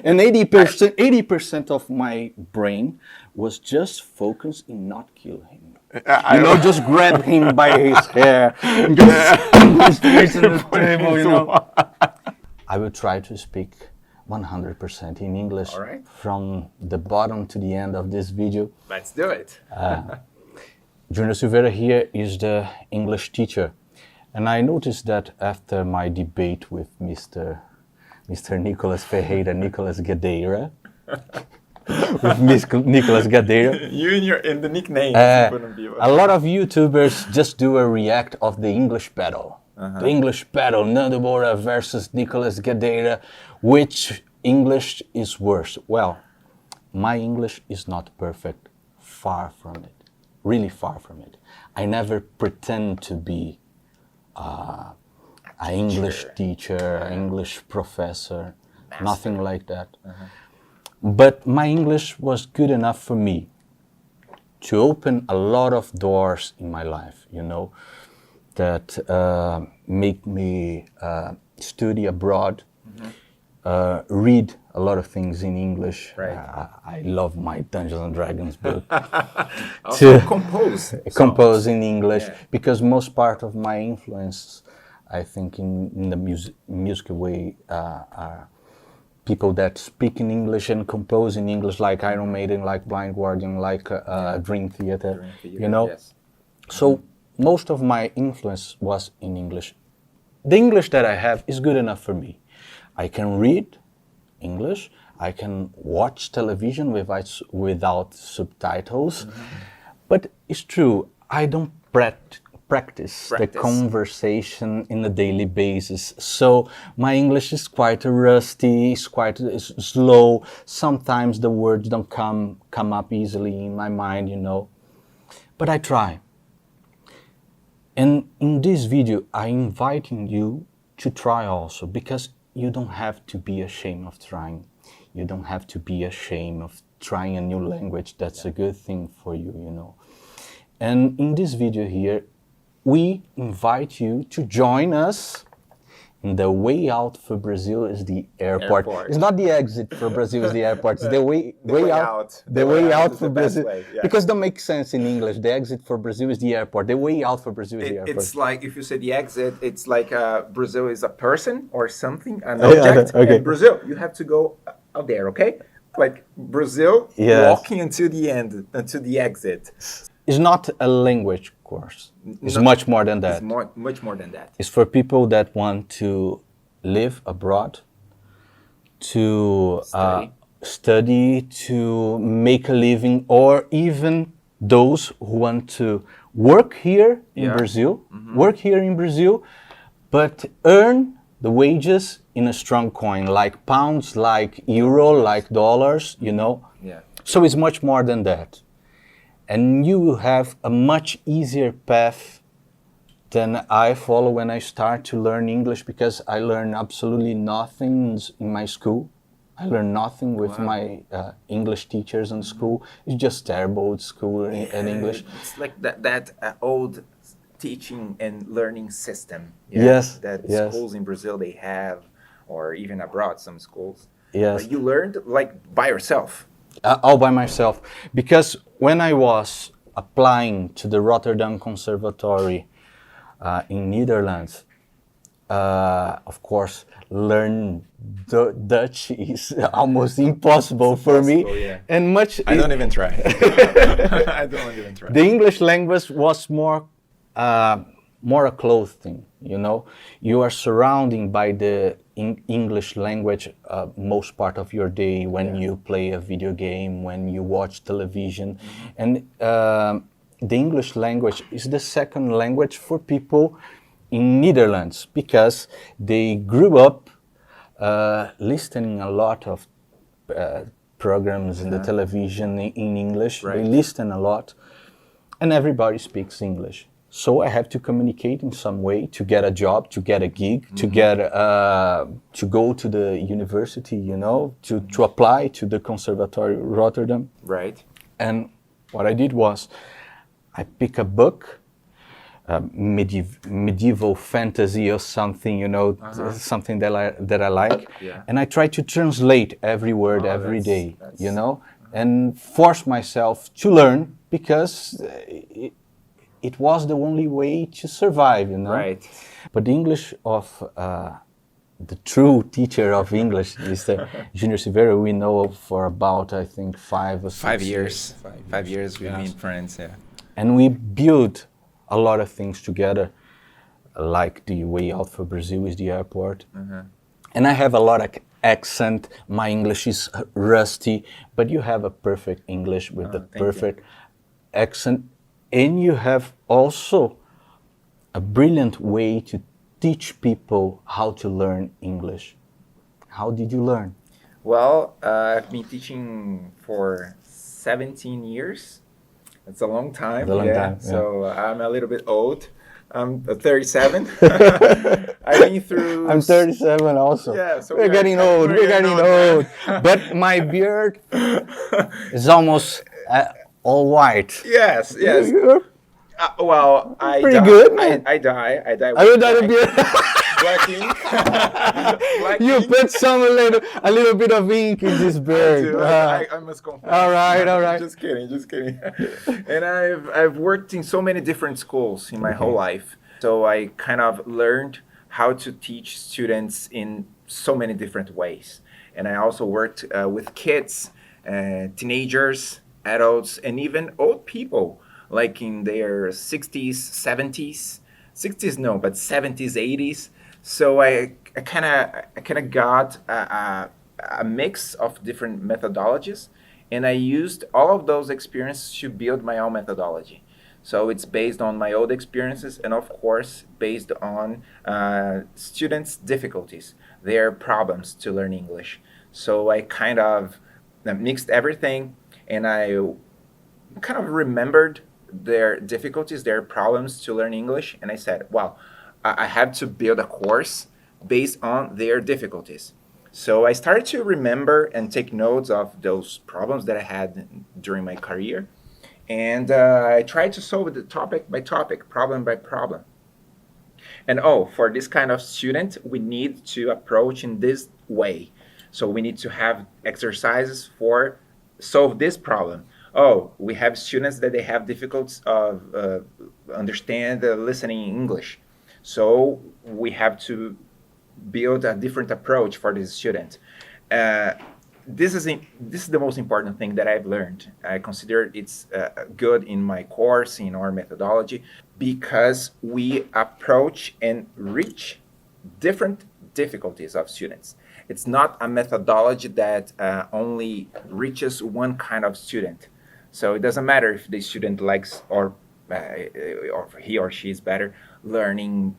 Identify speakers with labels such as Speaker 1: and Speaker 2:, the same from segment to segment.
Speaker 1: And 80% of my brain was just focused in not kill him. Just grab him by his hair and just face on the table, I will try to speak 100% in English from the bottom to the end of this video.
Speaker 2: Let's do it.
Speaker 1: Junior Silveira here is the English teacher. And I noticed that after my debate with Mr. Nicolas Ferreira, Nicolas Gadeira,
Speaker 2: You in the nickname.
Speaker 1: A lot of YouTubers just do a react of the English battle. The English battle, Nando Moura versus Nicolas Gadeira. Which English is worse? Well, my English is not perfect. Far from it. Really far from it. I never pretend to be an English teacher, an English professor, nothing like that. But my English was good enough for me to open a lot of doors in my life, that make me study abroad, read a lot of things in English. I love my Dungeons and Dragons book.
Speaker 2: Also compose
Speaker 1: in English, because most part of my influence, I think, in the musical way are people that speak in English and compose in English, like Iron Maiden, like Blind Guardian, like Dream Theater, Yes. So most of my influence was in English. The English that I have is good enough for me. I can read English, I can watch television without subtitles, but it's true, I don't practice the conversation in a daily basis. So my English is quite rusty, it's slow. Sometimes the words don't come up easily in my mind, But I try. And in this video, I invite you to try also, because you don't have to be ashamed of trying. You don't have to be ashamed of trying a new language. That's a good thing for you, And in this video here, we invite you to join us. And the way out for Brazil is the airport. It's not the exit for Brazil, is the airport. It's the way out. The way out for Brazil. Because it don't make sense in English. The exit for Brazil is the airport. The way out for Brazil is the airport.
Speaker 2: It's like, if you say the exit, it's like Brazil is a person or something, an object.
Speaker 1: Okay.
Speaker 2: And Brazil, you have to go out there, okay? Like Brazil, walking until the end, until the exit.
Speaker 1: It's not a language course. It's much more than that.
Speaker 2: It's much more than that.
Speaker 1: It's for people that want to live abroad, to study, to make a living, or even those who want to work here in Brazil, but earn the wages in a strong coin, like pounds, like euro, like dollars, So it's much more than that. And you will have a much easier path than I follow when I start to learn English, because I learned absolutely nothing in my school. I learned nothing with my English teachers in school. It's just terrible at school and English.
Speaker 2: It's like that old teaching and learning system. That schools in Brazil they have, or even abroad, some schools.
Speaker 1: Yes.
Speaker 2: You learned like by yourself.
Speaker 1: All by myself, because when I was applying to the Rotterdam Conservatory in Netherlands, of course, learn Dutch is almost impossible for me, and
Speaker 2: I don't even try. I don't even try.
Speaker 1: The English language was more a close thing, You are surrounded by the English language most part of your day when you play a video game, when you watch television. And the English language is the second language for people in Netherlands, because they grew up listening a lot of programs in the television in English. They listen a lot, and everybody speaks English. So I have to communicate in some way to get a job, to get a gig, to get to go to the university, to apply to the Conservatory Rotterdam.
Speaker 2: Right.
Speaker 1: And what I did was I pick a book medieval fantasy or something, you know, something that I like. Yeah. And I try to translate every word every day, you know, and force myself to learn because it was the only way to survive, you know.
Speaker 2: Right.
Speaker 1: But the English of the true teacher of English is Junior Silveira. We know for about, I think, 5 or 6
Speaker 2: 5 years. 5 years we've been friends, yeah.
Speaker 1: And we built a lot of things together, like the way out for Brazil is the airport. And I have a lot of accent. My English is rusty, but you have a perfect English with the perfect accent. And you have also a brilliant way to teach people how to learn English. How did you learn?
Speaker 2: Well, I've been teaching for 17 years. It's a long time.
Speaker 1: A long time, yeah.
Speaker 2: So I'm a little bit old. I'm 37. I've been through...
Speaker 1: I'm 37 also.
Speaker 2: Yeah, so
Speaker 1: we're getting old. We're getting old. But my beard is almost all white.
Speaker 2: Yes. Well,
Speaker 1: pretty good.
Speaker 2: I die.
Speaker 1: I will die a beard.
Speaker 2: Black ink. Black
Speaker 1: you
Speaker 2: ink.
Speaker 1: put a little bit of ink in this beard.
Speaker 2: I must confess.
Speaker 1: All right.
Speaker 2: Just kidding. And I've worked in so many different schools in my whole life. So I kind of learned how to teach students in so many different ways. And I also worked with kids, teenagers, adults, and even old people, like in their 60s, 70s. 60s no, but 70s, 80s. So I kind of got a mix of different methodologies, and I used all of those experiences to build my own methodology. So it's based on my own experiences, and of course based on students' difficulties, their problems to learn English. So I kind of mixed everything, and I kind of remembered their difficulties, their problems to learn English, and I said, well, I have to build a course based on their difficulties. So I started to remember and take notes of those problems that I had during my career, and I tried to solve it topic by topic, problem by problem. And for this kind of student, we need to approach in this way. So we need to have exercises for solve this problem. We have students that they have difficulties of understand listening English. So we have to build a different approach for this student. This is the most important thing that I've learned. I consider it's good in my course, in our methodology, because we approach and reach different difficulties of students. It's not a methodology that only reaches one kind of student. So it doesn't matter if the student likes or he or she is better learning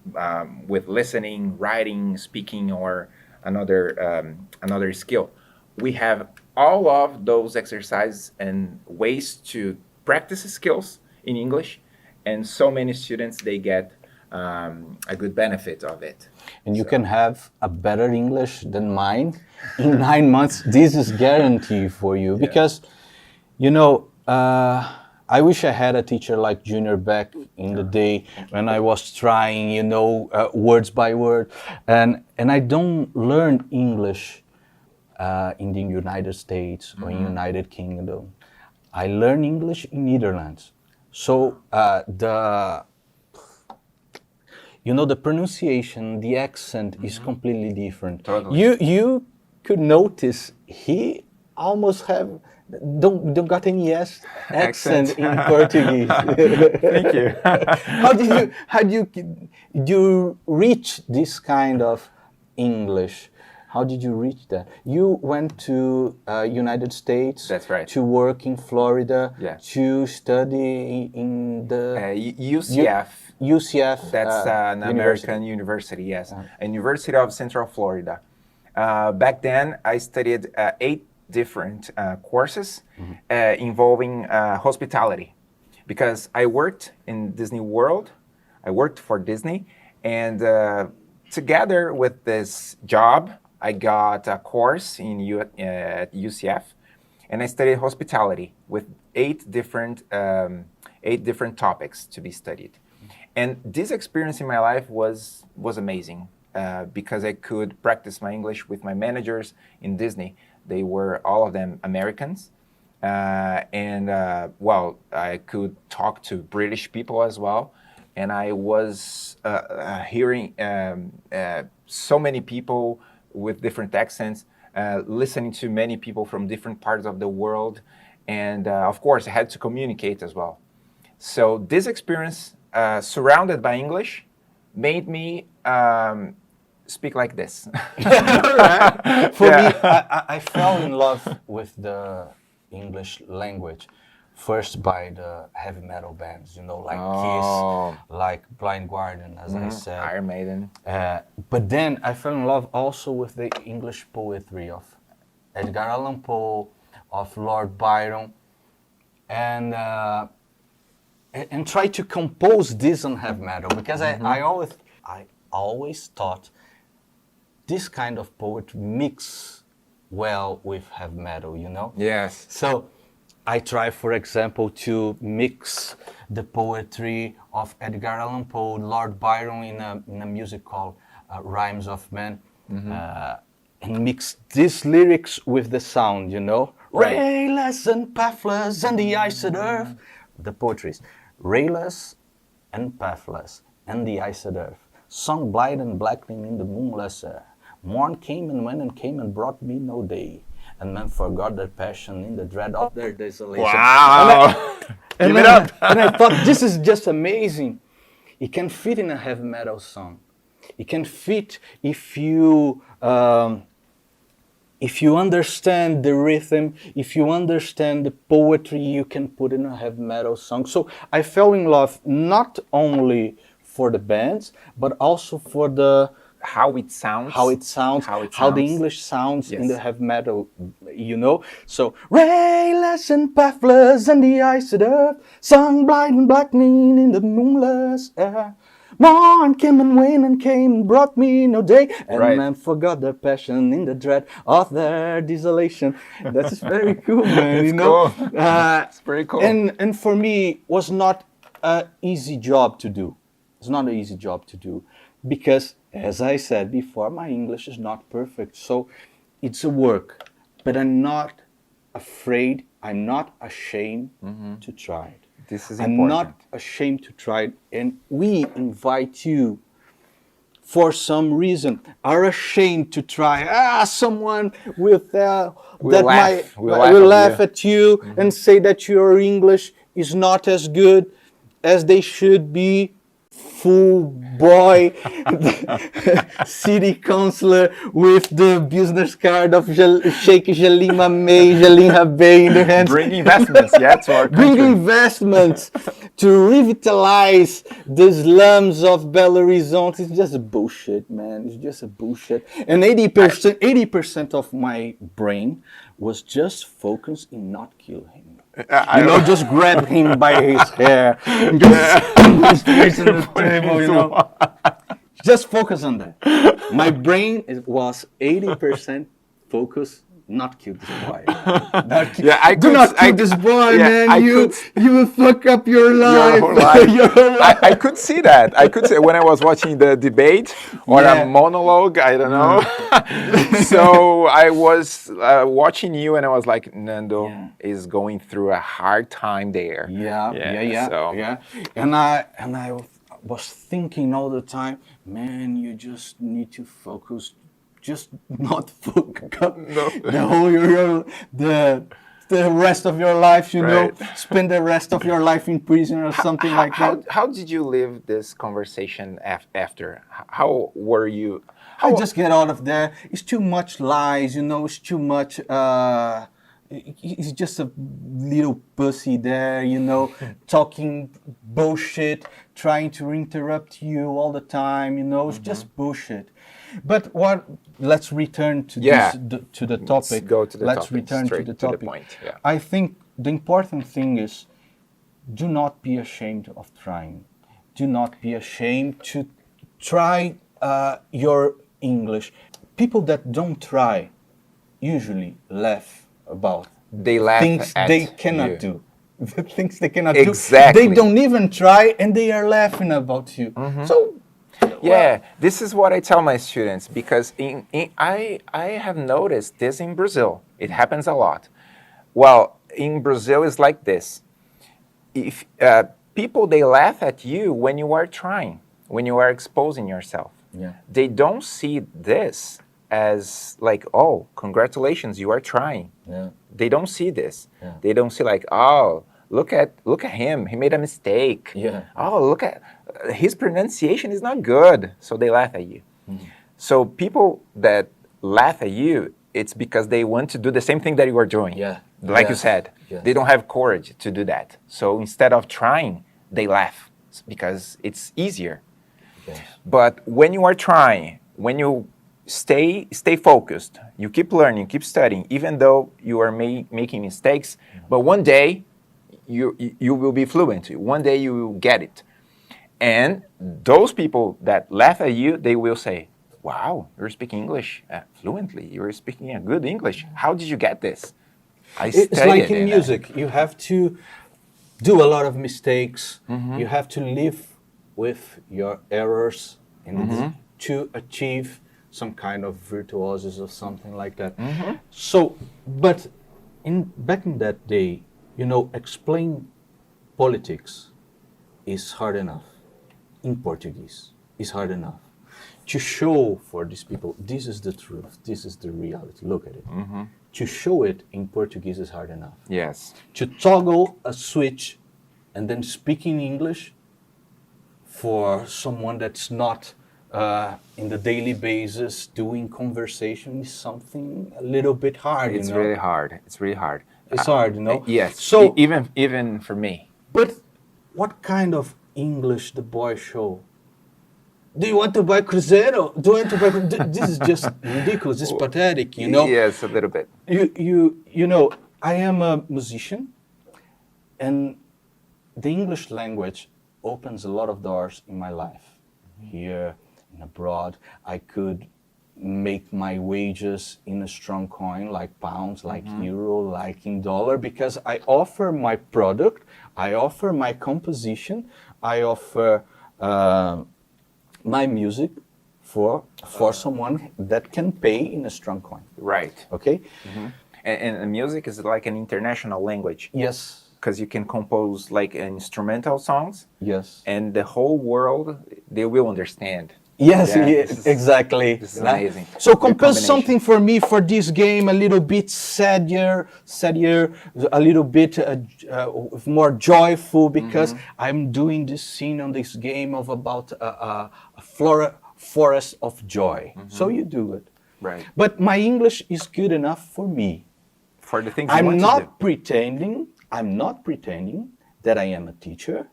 Speaker 2: with listening, writing, speaking, or another skill. We have all of those exercises and ways to practice skills in English, and so many students, they get a good benefit of it.
Speaker 1: And you can have a better English than mine in 9 months. This is guarantee for you because, you know, I wish I had a teacher like Junior back in the day when I was trying, you know, words by word. And I don't learn English in the United States or in United Kingdom. I learn English in Netherlands. So the pronunciation, the accent is completely different.
Speaker 2: Totally.
Speaker 1: You could notice he almost don't got any accent in Portuguese.
Speaker 2: Thank you.
Speaker 1: How did you reach this kind of English? How did you reach that? You went to United States.
Speaker 2: That's right.
Speaker 1: To work in Florida.
Speaker 2: Yeah.
Speaker 1: To study in the
Speaker 2: UCF.
Speaker 1: UCF.
Speaker 2: That's an American university. Yes, University of Central Florida. Back then, I studied 8 different courses involving hospitality, because I worked in Disney World. I worked for Disney, and together with this job, I got a course at UCF, and I studied hospitality with 8 different topics to be studied. And this experience in my life was amazing because I could practice my English with my managers in Disney. They were all of them Americans. Well, I could talk to British people as well. And I was hearing so many people with different accents, listening to many people from different parts of the world. And of course, I had to communicate as well. So this experience, surrounded by English, made me speak like this.
Speaker 1: For me, I fell in love with the English language first by the heavy metal bands, like Kiss, like Blind Guardian, as I said.
Speaker 2: Iron Maiden.
Speaker 1: But then I fell in love also with the English poetry of Edgar Allan Poe, of Lord Byron, and try to compose this on heavy metal, because I always thought this kind of poetry mix well with heavy metal,
Speaker 2: Yes.
Speaker 1: So I try, for example, to mix the poetry of Edgar Allan Poe, Lord Byron in a music called Rhymes of Man, and mix these lyrics with the sound,
Speaker 2: Right.
Speaker 1: Rayless and pathless and the iced earth. The poetry is rayless and pathless and the iced earth. Sun blind and blackening in the moonless air. Morn came and went and came and brought me no day. And men forgot their passion in the dread of their desolation.
Speaker 2: Wow!
Speaker 1: Give it up! And I thought, this is just amazing. It can fit in a heavy metal song. It can fit if you understand the rhythm, if you understand the poetry, you can put in a heavy metal song. So I fell in love not only for the bands, but also for the
Speaker 2: how it sounds,
Speaker 1: how the English sounds in the
Speaker 2: Yes.
Speaker 1: heavy metal, So, rayless and pathless and the iced earth, sun blind and blackening in the moonless air. Morn came and went and came and brought me no day, and
Speaker 2: Right.
Speaker 1: men forgot their passion in the dread of their desolation. That's very cool, man.
Speaker 2: It's cool. It's pretty cool.
Speaker 1: And for me, was not an easy job to do. It's not an easy job to do, because, as I said before, my English is not perfect. So it's a work, but I'm not afraid, I'm not ashamed to try it.
Speaker 2: This is
Speaker 1: I'm
Speaker 2: important.
Speaker 1: not ashamed to try it. And we invite you, for some reason, are ashamed to try. Someone with that
Speaker 2: Will laugh.
Speaker 1: will laugh at you and say that your English is not as good as they should be. Full boy, city councillor with the business card of Sheikh Jalima May, Jalima Bey in their hands.
Speaker 2: Bring investments, to our country.
Speaker 1: Bring investments to revitalize the slums of Belo Horizonte. It's just a bullshit, man. It's just a bullshit. And 80% of my brain was just focused in not kill him. Just grab him by his hair and just place on the table, Just focus on that. My brain was 80% focused, not kill this boy. Do not kill this boy, man. You will fuck up your life.
Speaker 2: Your whole life. I could see that. I could see when I was watching the debate or a monologue. I don't know. So I was watching you, and I was like, Nando is going through a hard time there.
Speaker 1: And I was thinking all the time, man, you just need to focus. Just not fuck up the rest of your life, spend the rest of your life in prison or something like that.
Speaker 2: How did you live this conversation after? How were you?
Speaker 1: I just get out of there. It's too much lies, it's too much, he's just a little pussy there, talking bullshit, trying to interrupt you all the time, it's just bullshit. But let's return to the topic.
Speaker 2: Let's go to the
Speaker 1: Let's
Speaker 2: topic.
Speaker 1: return
Speaker 2: Straight
Speaker 1: to the topic.
Speaker 2: the point. Yeah.
Speaker 1: I think the important thing is, do not be ashamed of trying. Do not be ashamed to try your English. People that don't try usually laugh about
Speaker 2: They laugh
Speaker 1: things
Speaker 2: at
Speaker 1: they cannot
Speaker 2: you.
Speaker 1: do. the things they cannot
Speaker 2: Exactly.
Speaker 1: do. They don't even try, and they are laughing about you. So,
Speaker 2: Yeah, this is what I tell my students, because I have noticed this in Brazil. It happens a lot. Well, in Brazil, it's like this. If people, they laugh at you when you are trying, when you are exposing yourself.
Speaker 1: Yeah.
Speaker 2: They don't see this as like, oh, congratulations, you are trying.
Speaker 1: Yeah.
Speaker 2: They don't see this.
Speaker 1: Yeah.
Speaker 2: They don't see like, oh, look at him. He made a mistake.
Speaker 1: Yeah.
Speaker 2: Oh, look at his pronunciation is not good. So they laugh at you. So people that laugh at you, it's because they want to do the same thing that you are doing.
Speaker 1: Yeah.
Speaker 2: Like you
Speaker 1: Yes.
Speaker 2: said,
Speaker 1: Yes.
Speaker 2: they don't have courage to do that. So instead of trying, they laugh because it's easier.
Speaker 1: Yes.
Speaker 2: But when you are trying, when you stay focused, you keep learning, keep studying, even though you are making mistakes, but one day you will be fluent. One day you will get it. And those people that laugh at you, they will say, wow, you're speaking English fluently. You're speaking a good English. How did you get this?
Speaker 1: It's like in music. You have to do a lot of mistakes. You have to live with your errors and to achieve some kind of virtuosis or something like that. So, but back in that day, explain politics is hard enough. In Portuguese is hard enough. To show for these people, this is the truth, this is the reality, look at it. To show it in Portuguese is hard enough.
Speaker 2: Yes.
Speaker 1: To toggle a switch and then speak in English for someone that's not in the daily basis doing conversation is something a little bit hard.
Speaker 2: It's really hard. It's really hard.
Speaker 1: It's hard,
Speaker 2: Yes.
Speaker 1: So
Speaker 2: even for me.
Speaker 1: But what kind of English the boy show? Do you want to buy Cruzeiro? Do you want to buy? This is just ridiculous. It's pathetic,
Speaker 2: Yes, a little bit.
Speaker 1: I am a musician, and the English language opens a lot of doors in my life. Here and abroad, I could make my wages in a strong coin, like pounds, like euro, like in dollar, because I offer my product, I offer my composition, I offer my music for someone that can pay in a strong coin.
Speaker 2: Right.
Speaker 1: Okay?
Speaker 2: And music is like an international language.
Speaker 1: Yes.
Speaker 2: Because you can compose like instrumental songs.
Speaker 1: Yes.
Speaker 2: And the whole world, they will understand.
Speaker 1: Yes,
Speaker 2: Yeah,
Speaker 1: yes, exactly.
Speaker 2: This is amazing.
Speaker 1: So
Speaker 2: The
Speaker 1: compose
Speaker 2: combination.
Speaker 1: something for me for this game, a little bit sadder, a little bit more joyful, because I'm doing this scene on this game of about a forest of joy. So you do it.
Speaker 2: Right.
Speaker 1: But my English is good enough for me.
Speaker 2: For the things you
Speaker 1: I'm
Speaker 2: want to
Speaker 1: not
Speaker 2: do.
Speaker 1: pretending that I am a teacher.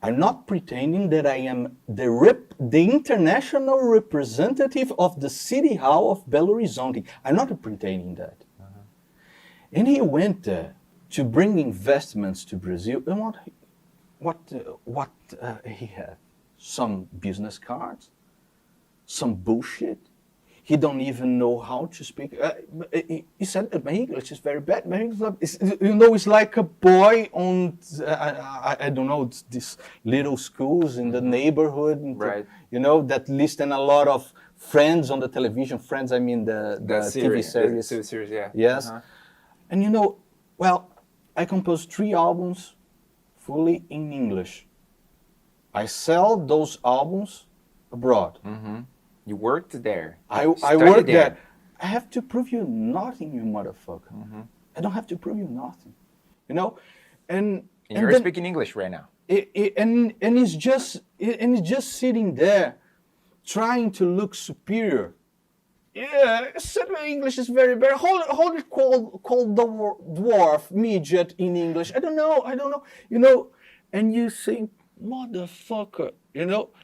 Speaker 1: I'm not pretending that I am the international representative of the City Hall of Belo Horizonte. I'm not pretending that. And he went there to bring investments to Brazil. And what he had? Some business cards, some bullshit. He don't even know how to speak. He said my English is very bad. My English it's like a boy on, I don't know, these little schools in the neighborhood.
Speaker 2: Right.
Speaker 1: That listen a lot of Friends on the television. Friends, I mean the TV series.
Speaker 2: The series, yeah.
Speaker 1: Yes. And I composed 3 albums fully in English. I sell those albums abroad.
Speaker 2: You worked there.
Speaker 1: I
Speaker 2: Studied
Speaker 1: work there. I have to prove you nothing, you motherfucker. I don't have to prove you nothing. And
Speaker 2: you're
Speaker 1: then
Speaker 2: speaking English right now.
Speaker 1: and it's just sitting there trying to look superior. Yeah, said my English is very bad. How did call the dwarf midget in English? I don't know. And you think, motherfucker,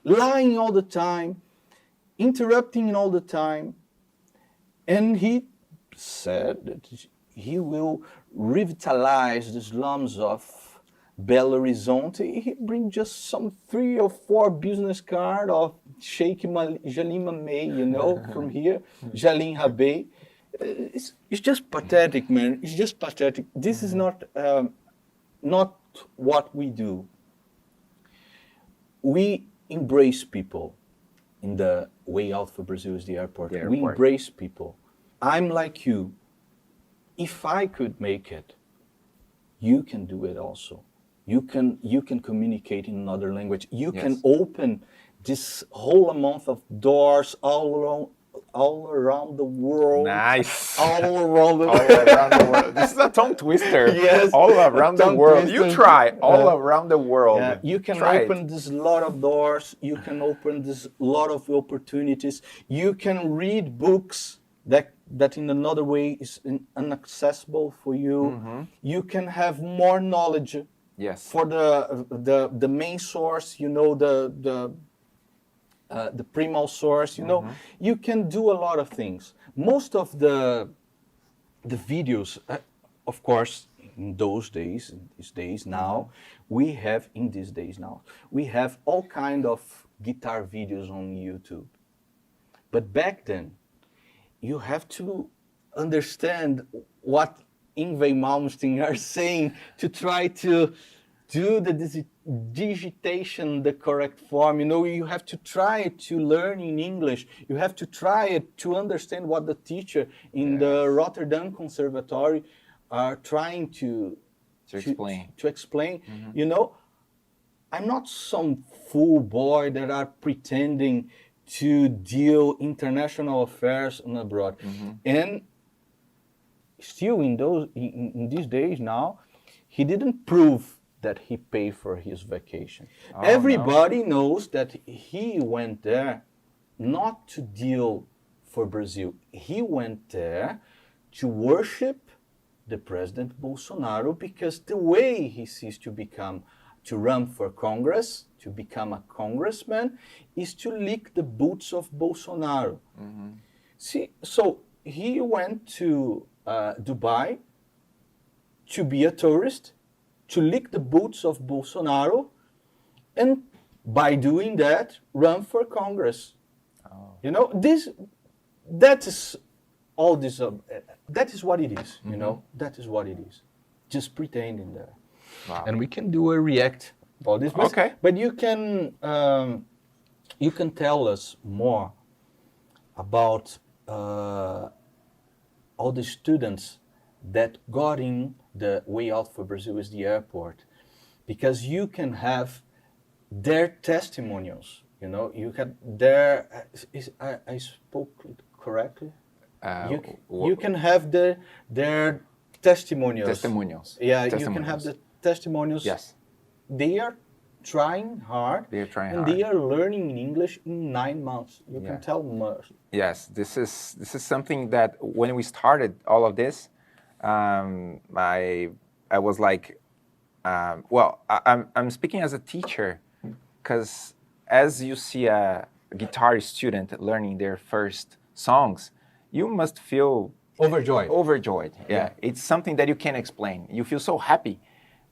Speaker 1: lying all the time, interrupting all the time. And he said that he will revitalize the slums of Belo Horizonte. He bring just some 3 or 4 business card of Sheikh Jalima May, from here, Jalim Habay. It's just pathetic, man. It's just pathetic. This is not what we do. We embrace people in the way out for Brazil is the airport. We embrace people. I'm like you. If I could make it, you can do it also. You can communicate in another language. You can open this whole amount of doors all around the world.
Speaker 2: Nice.
Speaker 1: All around the
Speaker 2: world. This is a tongue twister.
Speaker 1: Yes.
Speaker 2: All around the world.
Speaker 1: Twister.
Speaker 2: You try all around the world.
Speaker 1: Yeah. You can open this lot of doors. You can open this lot of opportunities. You can read books that in another way is inaccessible for you. You can have more knowledge.
Speaker 2: Yes.
Speaker 1: For the main source, the primal source, you can do a lot of things. Most of the videos, of course, in these days now, we have all kind of guitar videos on YouTube. But back then, you have to understand what Ingve Malmsteen are saying to try to do the digitation the correct form. You have to try to learn in English. You have to try it to understand what the teacher in the Rotterdam Conservatory are trying to explain. I'm not some fool boy that are pretending to deal international affairs and abroad. And still in these days now, he didn't prove that he paid for his vacation. Everybody knows that he went there not to deal for Brazil. He went there to worship the President Bolsonaro, because the way he sees to run for Congress, to become a congressman, is to lick the boots of Bolsonaro. See, so he went to Dubai to be a tourist, to lick the boots of Bolsonaro, and by doing that, run for Congress. That is all this. That is what it is. That is what it is. Just pretending there.
Speaker 2: Wow.
Speaker 1: And we can do a react about this.
Speaker 2: Okay.
Speaker 1: But you can tell us more about all the students that got in the way out for Brazil is the airport, because you can have their testimonials. You had their. I spoke it correctly. You can have their testimonials.
Speaker 2: Testimonials.
Speaker 1: Yeah, you can have the testimonials.
Speaker 2: Yes.
Speaker 1: They are trying hard. And they are learning in English in 9 months. You can tell more.
Speaker 2: Yes, this is something that when we started all of this, I was like, I'm speaking as a teacher, because as you see a guitar student learning their first songs, you must feel overjoyed. Yeah. It's something that you can't explain. You feel so happy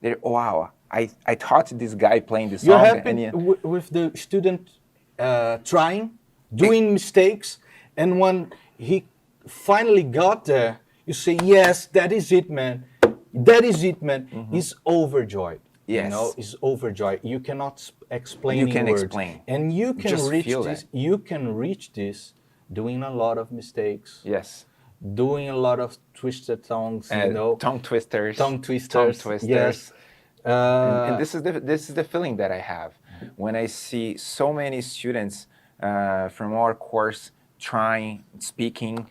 Speaker 2: that, wow, I taught this guy playing this song.
Speaker 1: You're happy with the student trying, doing mistakes, and when he finally got there, you say, yes, that is it, man. That is it, man. He's overjoyed.
Speaker 2: Yes.
Speaker 1: He's overjoyed. You cannot explain.
Speaker 2: You can
Speaker 1: words.
Speaker 2: explain.
Speaker 1: And you can
Speaker 2: Just
Speaker 1: reach
Speaker 2: feel
Speaker 1: this.
Speaker 2: that.
Speaker 1: You can reach this doing a lot of mistakes.
Speaker 2: Yes.
Speaker 1: Doing a lot of twisted tongues.
Speaker 2: Tongue twisters.
Speaker 1: Yes.
Speaker 2: And this is the feeling that I have when I see so many students from our course trying, speaking,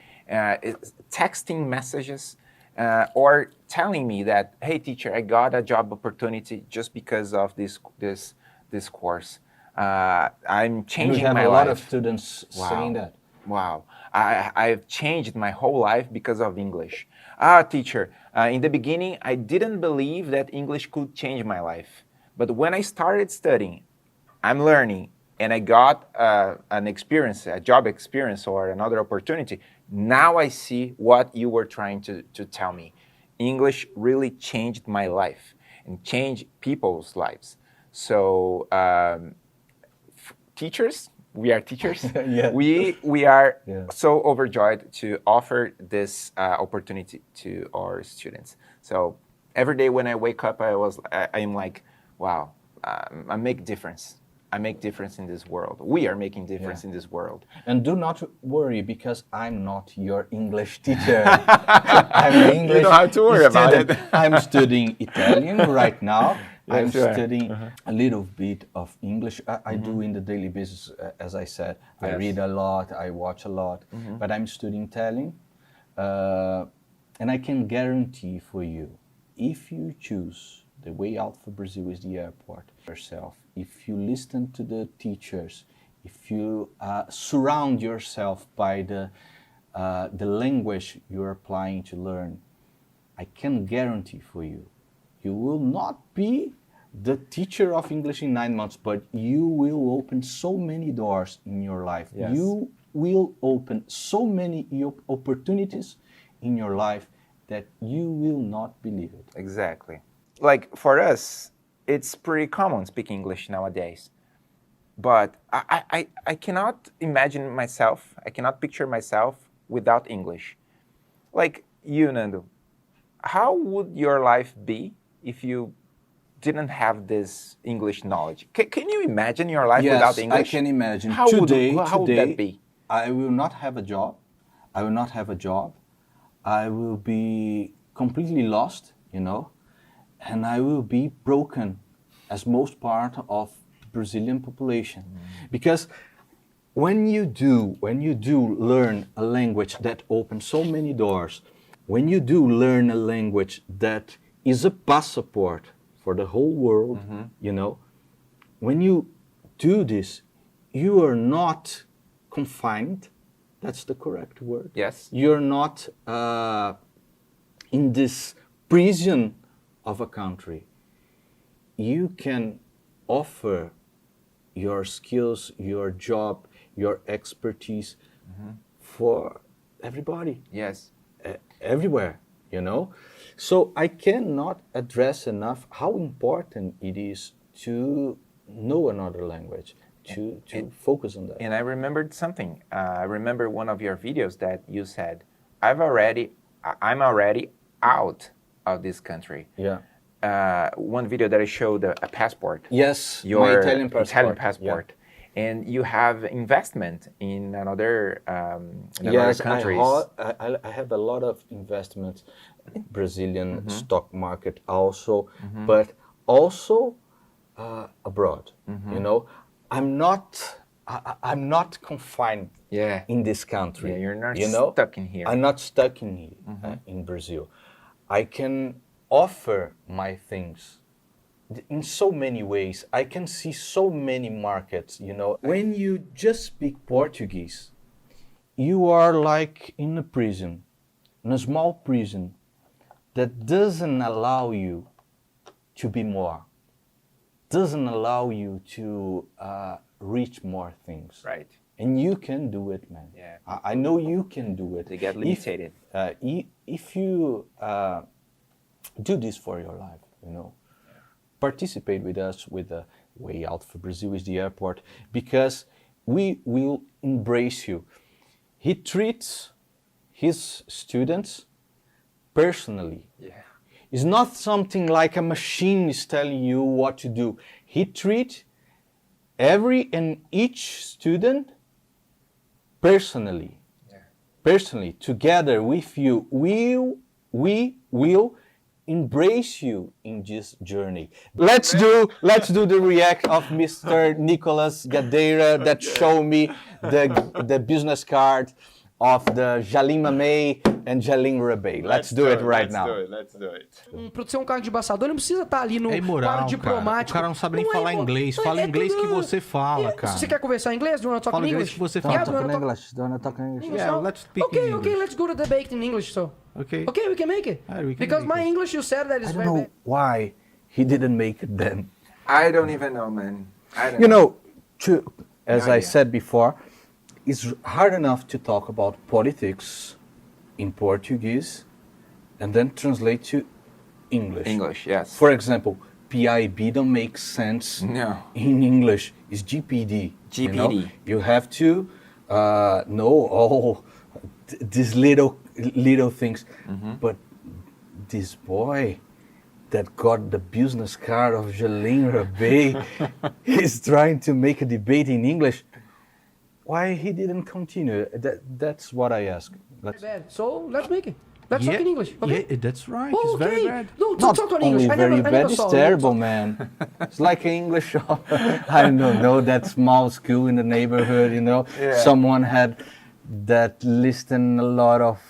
Speaker 2: texting messages, or telling me that, hey teacher, I got a job opportunity just because of this course. I'm changing my life. We have
Speaker 1: a lot of students saying that.
Speaker 2: Wow, I've changed my whole life because of English. Teacher, in the beginning, I didn't believe that English could change my life. But when I started studying, I'm learning, and I got an experience, a job experience or another opportunity. Now I see what you were trying to tell me. English really changed my life and changed people's lives. So teachers, we are teachers.
Speaker 1: Yeah.
Speaker 2: We are so overjoyed to offer this opportunity to our students. So every day when I wake up, I'm like, wow, I make difference. I make difference in this world. We are making difference in this world.
Speaker 1: And do not worry, because I'm not your English teacher. I'm an English
Speaker 2: You don't have to worry about
Speaker 1: student.
Speaker 2: it.
Speaker 1: I'm studying Italian right now. I'm
Speaker 2: sure.
Speaker 1: studying a little bit of English. I do in the daily business, as I said. I read a lot, I watch a lot, but I'm studying Italian. And I can guarantee for you, if you choose the way out for Brazil is the airport yourself, if you listen to the teachers, if you surround yourself by the language you're applying to learn, I can guarantee for you, you will not be the teacher of English in 9 months, but you will open so many doors in your life.
Speaker 2: Yes.
Speaker 1: You will open so many opportunities in your life that you will not believe it.
Speaker 2: Exactly. Like for us, it's pretty common speaking English nowadays. But I cannot imagine myself, I cannot picture myself without English. Like you, Nando, how would your life be if you didn't have this English knowledge? Can you imagine your life without English?
Speaker 1: Yes, I can imagine.
Speaker 2: How would that be?
Speaker 1: I will not have a job. I will not have a job. I will be completely lost, and I will be broken as most part of the Brazilian population. Because when you do learn a language that opens so many doors, when you do learn a language that is a passport for the whole world, when you do this, you are not confined. That's the correct word.
Speaker 2: Yes.
Speaker 1: You're not in this prison of a country. You can offer your skills, your job, your expertise for everybody.
Speaker 2: Yes.
Speaker 1: Everywhere, So I cannot address enough how important it is to know another language, to focus on that.
Speaker 2: And I remembered something. I remember one of your videos that you said, I'm already out of this country.
Speaker 1: Yeah.
Speaker 2: One video that I showed a passport.
Speaker 1: Yes,
Speaker 2: your
Speaker 1: my Italian passport.
Speaker 2: Yeah. And you have investment in another countries.
Speaker 1: I have a lot of investments in Brazilian stock market also, but also abroad. I'm not confined in this country.
Speaker 2: Yeah, you're not stuck in here.
Speaker 1: I'm not stuck in here, in Brazil. I can offer my things in so many ways. I can see so many markets, When you just speak Portuguese, you are like in a prison, in a small prison that doesn't allow you to be more, doesn't allow you to reach more things.
Speaker 2: Right.
Speaker 1: And you can do it, man.
Speaker 2: Yeah.
Speaker 1: I know you can do it.
Speaker 2: They get limited.
Speaker 1: If you do this for your life, participate with us with the Way Out for Brazil is the airport, because we will embrace you. He treats his students personally.
Speaker 2: Yeah.
Speaker 1: It's not something like a machine is telling you what to do. He treats every and each student personally.
Speaker 2: Yeah.
Speaker 1: Personally, together with you, we will embrace you in this journey. Let's do the react of Mr. Nicolas Gadeira that showed me the business card of the Jalim Mamei and Jalim Rebay. Let's do it right now.
Speaker 2: Let's do it.
Speaker 3: Pra ser um cargo de embaixador, não precisa estar ali no quadro diplomático.
Speaker 4: O cara não sabe nem falar inglês. Fala inglês que você fala, cara.
Speaker 3: Você quer conversar em inglês? Do you want to talk
Speaker 4: Fala
Speaker 3: in
Speaker 4: inglês
Speaker 3: English?
Speaker 4: que você
Speaker 3: Yeah,
Speaker 4: fala.
Speaker 3: do you wanna talk-
Speaker 1: English? Do you want to talk English?
Speaker 4: Yeah, let's speak in English.
Speaker 3: Okay, let's go to the debate in English, so.
Speaker 4: Okay.
Speaker 3: Okay, we can make it.
Speaker 4: Yeah, we can
Speaker 3: Because
Speaker 4: make
Speaker 3: my
Speaker 4: it.
Speaker 3: English, you said that is
Speaker 1: I don't
Speaker 3: very
Speaker 1: know
Speaker 3: bad.
Speaker 1: why he didn't make it then.
Speaker 2: I don't even know, man. I don't know.
Speaker 1: As
Speaker 2: No
Speaker 1: I
Speaker 2: idea.
Speaker 1: said before, it's hard enough to talk about politics in Portuguese and then translate to English.
Speaker 2: English, yes.
Speaker 1: For example, PIB don't make sense
Speaker 2: No.
Speaker 1: in English. It's GPD.
Speaker 2: GPD.
Speaker 1: You have to know all these little things. But this boy that got the business card of Jalen Rebay is trying to make a debate in English. Why he didn't continue? That's what I ask.
Speaker 3: Bad. So let's make it. Let's talk in English. Okay?
Speaker 4: Yeah, that's right.
Speaker 3: Oh,
Speaker 4: It's very
Speaker 3: okay.
Speaker 4: bad.
Speaker 3: No,
Speaker 1: Not
Speaker 3: talk in
Speaker 1: only
Speaker 3: English. I
Speaker 1: very
Speaker 3: never
Speaker 1: bad, it's
Speaker 3: saw it.
Speaker 1: terrible, man. It's like an English, I don't know, that small school in the neighborhood, you know.
Speaker 2: Yeah.
Speaker 1: Someone had that listen a lot of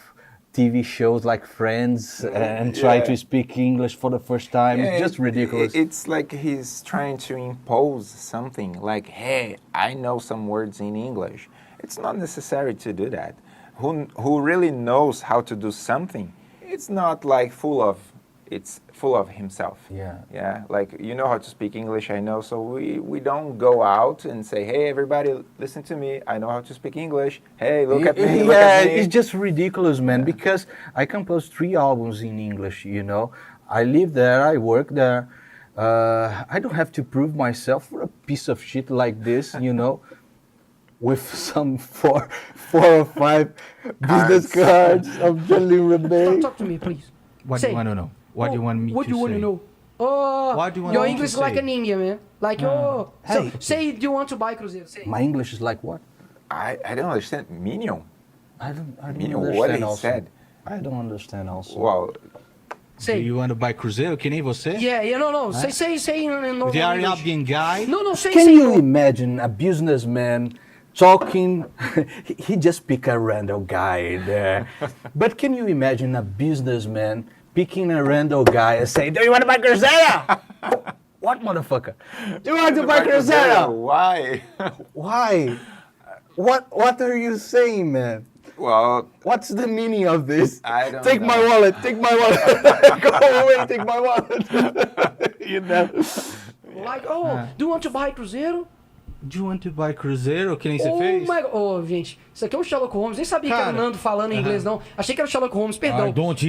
Speaker 1: TV shows like Friends and try to speak English for the first time. It's just ridiculous.
Speaker 2: It's like he's trying to impose something like, hey, I know some words in English. It's not necessary to do that. Who really knows how to do something, it's not like it's full of himself. Yeah, like, you know how to speak English, I know, so we don't go out and say, hey, everybody, listen to me, I know how to speak English, hey, look at me, look at me.
Speaker 1: It's just ridiculous, man, because I composed 3 albums in English, you know. I live there, I work there. I don't have to prove myself for a piece of shit like this, you know, with some four or 5 business cards of Jalen Rebay.
Speaker 3: Talk to me, please.
Speaker 4: What do you want to know? What do you want me
Speaker 3: What
Speaker 4: to
Speaker 3: do you want
Speaker 4: say?
Speaker 3: to know? Oh,
Speaker 4: What do you want
Speaker 3: your
Speaker 4: me to
Speaker 3: English is
Speaker 4: say?
Speaker 3: like an Indian, man. Like,
Speaker 1: Hey.
Speaker 3: say, do you want to buy Cruzeiro? Say.
Speaker 1: My English is like what?
Speaker 2: I don't understand. Minion?
Speaker 1: I don't
Speaker 2: Minion,
Speaker 1: understand
Speaker 2: what he
Speaker 1: also.
Speaker 2: said?
Speaker 1: I don't understand also.
Speaker 2: Well,
Speaker 4: Do
Speaker 3: Say.
Speaker 4: you want to buy Cruzeiro, que nem você?
Speaker 3: Yeah, no. Say in normal
Speaker 4: The
Speaker 3: English.
Speaker 4: Arabian guy?
Speaker 3: No, say.
Speaker 1: Can
Speaker 3: say
Speaker 1: you
Speaker 3: no.
Speaker 1: imagine a businessman talking? He just pick a random guy there. But can you imagine a businessman picking a random guy and say, "Do you want to buy Cruzeiro?" What motherfucker? Do you want to buy Cruzeiro?
Speaker 2: why?
Speaker 1: Why? What are you saying, man?
Speaker 2: Well,
Speaker 1: What's the meaning of this?
Speaker 2: I don't
Speaker 1: Take
Speaker 2: know.
Speaker 1: my wallet. Take my wallet. Go away. Take my wallet. You know.
Speaker 3: Like, do you want to buy Cruzeiro?
Speaker 4: Do you want to buy Cruzeiro, que nem você
Speaker 3: Oh
Speaker 4: fez?
Speaker 3: my God. Gente, isso aqui é o Sherlock Holmes. Nem sabia que era o
Speaker 4: Cara,
Speaker 3: Nando falando em inglês, não. Achei que era o Sherlock Holmes, perdão.
Speaker 5: I don't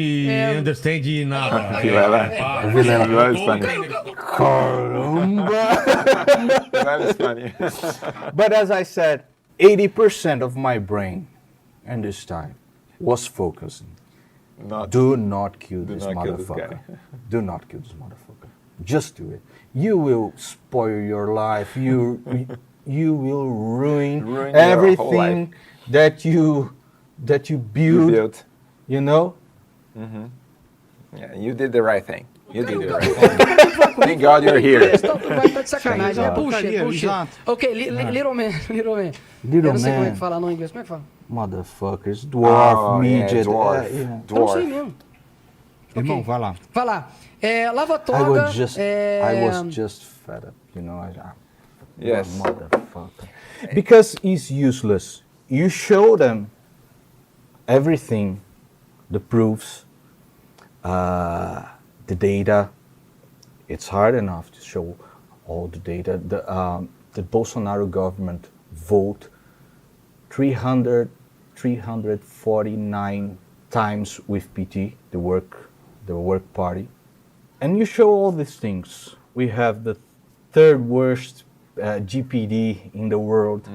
Speaker 5: understand nada.
Speaker 2: Vilela is funny. That is funny.
Speaker 1: But as I said, 80% of my brain and this time was focusing. Do not kill this
Speaker 2: not kill this
Speaker 1: motherfucker.
Speaker 2: guy.
Speaker 1: Do not kill this motherfucker. Just do it. You will spoil your life. You will ruin
Speaker 2: Ruin your whole
Speaker 1: everything that you build. You know.
Speaker 2: Yeah, you did the right thing. You did the right thing. Thank God you're here.
Speaker 3: Vai tá de sacanagem. É bullshit.
Speaker 4: Exato.
Speaker 3: Ok, little man.
Speaker 1: Little
Speaker 3: Eu não sei como é
Speaker 1: man.
Speaker 3: que fala no inglês. Como é que fala?
Speaker 1: Motherfuckers, dwarf, midget.
Speaker 2: dwarf.
Speaker 1: Yeah.
Speaker 3: Eu não sei
Speaker 2: Dwarf.
Speaker 3: mesmo.
Speaker 4: Irmão, vai lá.
Speaker 3: Vai lá. Lava
Speaker 1: I
Speaker 3: toga.
Speaker 1: was just fed up, you know.
Speaker 2: Yes.
Speaker 1: Motherfucker. Because it's useless. You show them everything, the proofs, the data. It's hard enough to show all the data. The Bolsonaro government vote 349 times with PT, the work party. And you show all these things. We have the 3rd worst GPD in the world.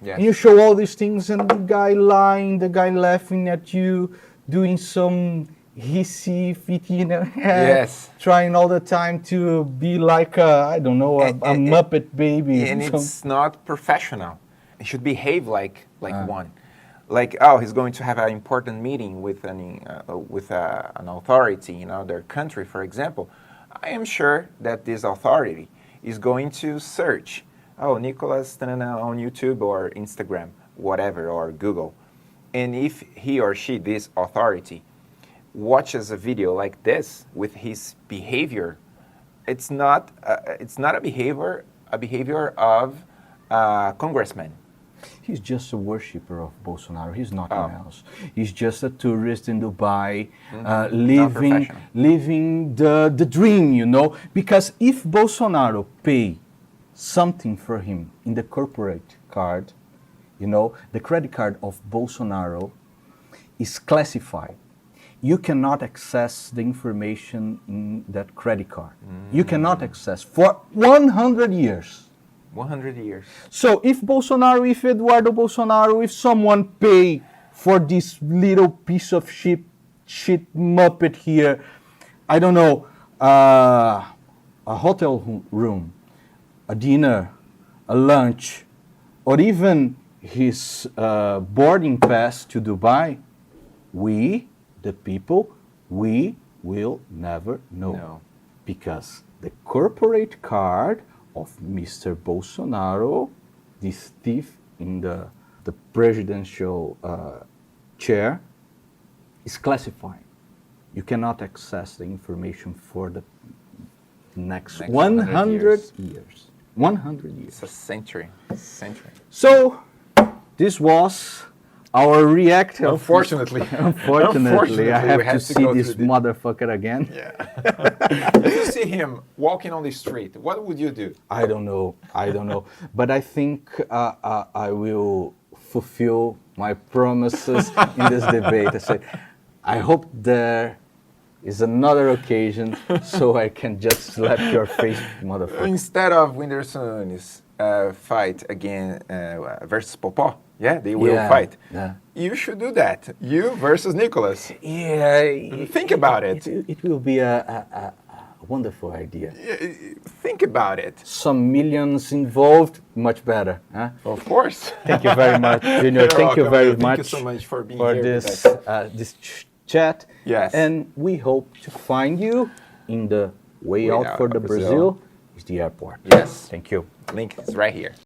Speaker 2: Yes.
Speaker 1: And you show all these things, and the guy lying, the guy laughing at you, doing some hissy, fitty, you know,
Speaker 2: Yes.
Speaker 1: trying all the time to be like a Muppet baby.
Speaker 2: And
Speaker 1: So-
Speaker 2: it's not professional. He should behave like one. Like, oh, he's going to have an important meeting with an authority in another country, for example. I am sure that this authority is going to search, oh, Nicolas on YouTube or Instagram, whatever, or Google. And if he or she, this authority, watches a video like this with his behavior, it's not a behavior of a congressman.
Speaker 1: He's just a worshipper of Bolsonaro. He's nothing else. He's just a tourist in Dubai, living the dream, you know. Because if Bolsonaro pay something for him in the corporate card, you know, the credit card of Bolsonaro is classified. You cannot access the information in that credit card. You cannot access for 100 years.
Speaker 2: 100 years.
Speaker 1: So if Bolsonaro, if Eduardo Bolsonaro, if someone pay for this little piece of shit Muppet here, I don't know, a hotel room, a dinner, a lunch, or even his boarding pass to Dubai, we, the people, we will never know.
Speaker 2: No.
Speaker 1: Because the corporate card of Mr. Bolsonaro, this thief in the presidential chair, is classified. You cannot access the information for the next 100 years. 100 years.
Speaker 2: It's a century.
Speaker 1: So, this was our reaction.
Speaker 2: Unfortunately.
Speaker 1: Unfortunately, I have to see this motherfucker again.
Speaker 2: Yeah. If you see him walking on the street, what would you do?
Speaker 1: I don't know. But I think I will fulfill my promises in this debate. I say, I hope there is another occasion so I can just slap your face, motherfucker.
Speaker 2: Instead of Whinderson's fight again versus Popó, they will fight.
Speaker 1: Yeah.
Speaker 2: You should do that. You versus Nicholas.
Speaker 1: Yeah.
Speaker 2: Think about it.
Speaker 1: It will be a wonderful idea.
Speaker 2: Think about it.
Speaker 1: Some millions involved, much better. Huh?
Speaker 2: Of course.
Speaker 1: Thank you very much, Junior. Thank you very much.
Speaker 2: Thank you so much for being
Speaker 1: for
Speaker 2: here
Speaker 1: this
Speaker 2: with us.
Speaker 1: this chat.
Speaker 2: Yes.
Speaker 1: And we hope to find you in the way out for the Brazil is the airport.
Speaker 2: Yes.
Speaker 1: Thank you.
Speaker 2: Link is right here.